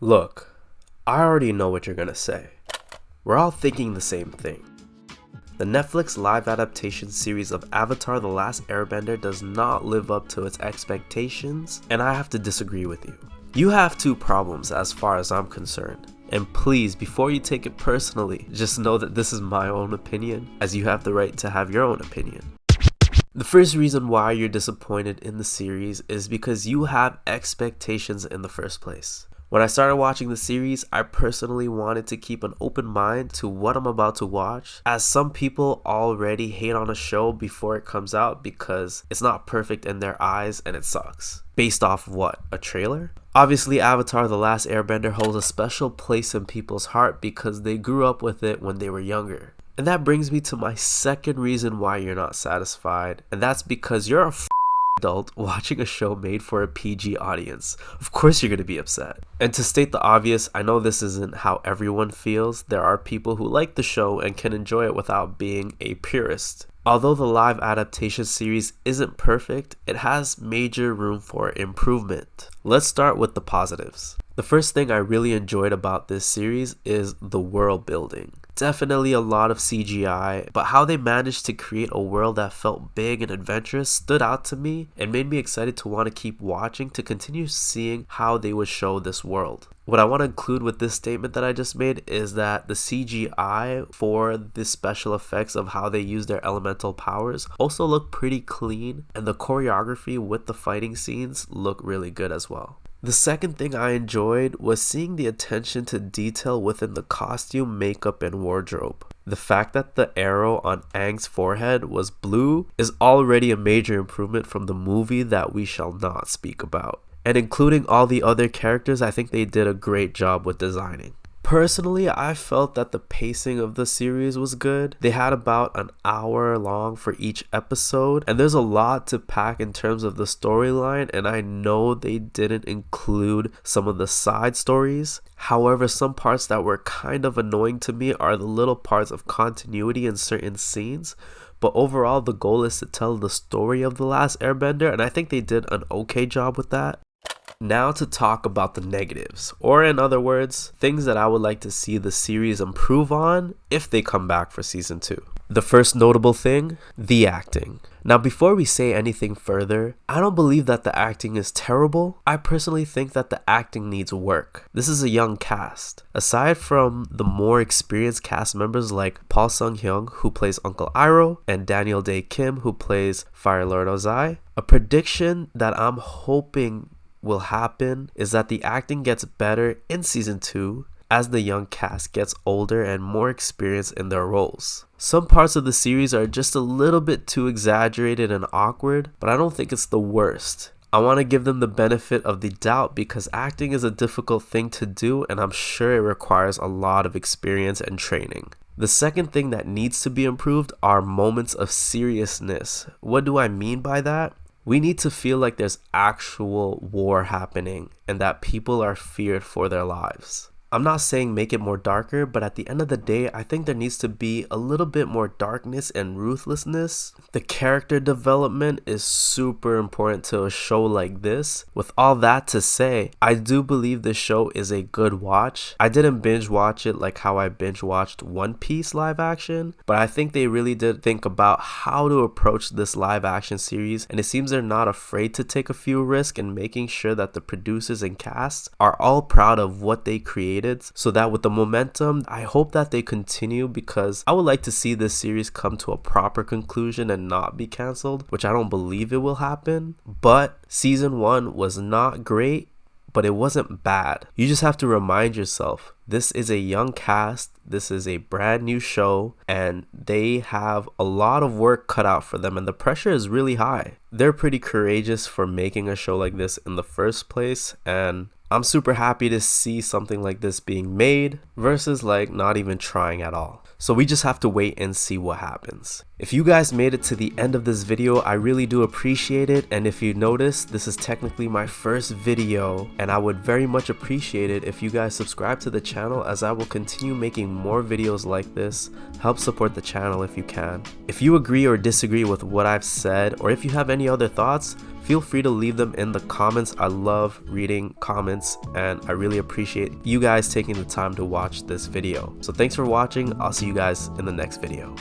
Look, I already know what you're gonna say. We're all thinking the same thing. The Netflix live adaptation series of Avatar: The Last Airbender does not live up to its expectations, and I have to disagree with you. You have two problems as far as I'm concerned. And please, before you take it personally, just know that this is my own opinion, as you have the right to have your own opinion. The first reason why you're disappointed in the series is because you have expectations in the first place. When I started watching the series, I personally wanted to keep an open mind to what I'm about to watch, as some people already hate on a show before it comes out because it's not perfect in their eyes and it sucks. Based off of what? A trailer? Obviously, Avatar: The Last Airbender holds a special place in people's heart because they grew up with it when they were younger. And that brings me to my second reason why you're not satisfied, and that's because you're a adult watching a show made for a PG audience. Of course you're going to be upset. And to state the obvious, I know this isn't how everyone feels. There are people who like the show and can enjoy it without being a purist. Although the live adaptation series isn't perfect, it has major room for improvement. Let's start with the positives. The first thing I really enjoyed about this series is the world building. Definitely a lot of CGI, but how they managed to create a world that felt big and adventurous stood out to me and made me excited to want to keep watching to continue seeing how they would show this world. What I want to include with this statement that I just made is that the CGI for the special effects of how they use their elemental powers also look pretty clean, and the choreography with the fighting scenes look really good as well. The second thing I enjoyed was seeing the attention to detail within the costume, makeup, and wardrobe. The fact that the arrow on Aang's forehead was blue is already a major improvement from the movie that we shall not speak about. And including all the other characters, I think they did a great job with designing. Personally, I felt that the pacing of the series was good. They had about an hour long for each episode, and there's a lot to pack in terms of the storyline, and I know they didn't include some of the side stories. However, some parts that were kind of annoying to me are the little parts of continuity in certain scenes. But overall, the goal is to tell the story of The Last Airbender, and I think they did an okay job with that. Now to talk about the negatives, or in other words, things that I would like to see the series improve on if they come back for season 2. The first notable thing, the acting. Now before we say anything further, I don't believe that the acting is terrible. I personally think that the acting needs work. This is a young cast. Aside from the more experienced cast members like Paul Sung-hyung, who plays Uncle Iroh, and Daniel Dae Kim, who plays Fire Lord Ozai, a prediction that I'm hoping will happen is that the acting gets better in season 2 as the young cast gets older and more experienced in their roles. Some parts of the series are just a little bit too exaggerated and awkward, but I don't think it's the worst. I want to give them the benefit of the doubt because acting is a difficult thing to do, and I'm sure it requires a lot of experience and training. The second thing that needs to be improved are moments of seriousness. What do I mean by that? We need to feel like there's actual war happening and that people are feared for their lives. I'm not saying make it more darker, but at the end of the day, I think there needs to be a little bit more darkness and ruthlessness. The character development is super important to a show like this. With all that to say, I do believe this show is a good watch. I didn't binge watch it like how I binge watched One Piece live action, but I think they really did think about how to approach this live action series, and it seems they're not afraid to take a few risks in making sure that the producers and cast are all proud of what they created, so that with the momentum, I hope that they continue, because I would like to see this series come to a proper conclusion and not be cancelled, which I don't believe it will happen. But season 1 was not great, but it wasn't bad. You just have to remind yourself, this is a young cast, this is a brand new show, and they have a lot of work cut out for them, and the pressure is really high. They're pretty courageous for making a show like this in the first place, and I'm super happy to see something like this being made versus like not even trying at all. So we just have to wait and see what happens. If you guys made it to the end of this video, I really do appreciate it. And if you noticed, this is technically my first video, and I would very much appreciate it if you guys subscribe to the channel, as I will continue making more videos like this. Help support the channel if you can. If you agree or disagree with what I've said, or if you have any other thoughts, feel free to leave them in the comments. I love reading comments and I really appreciate you guys taking the time to watch this video. So thanks for watching. I'll see you guys in the next video.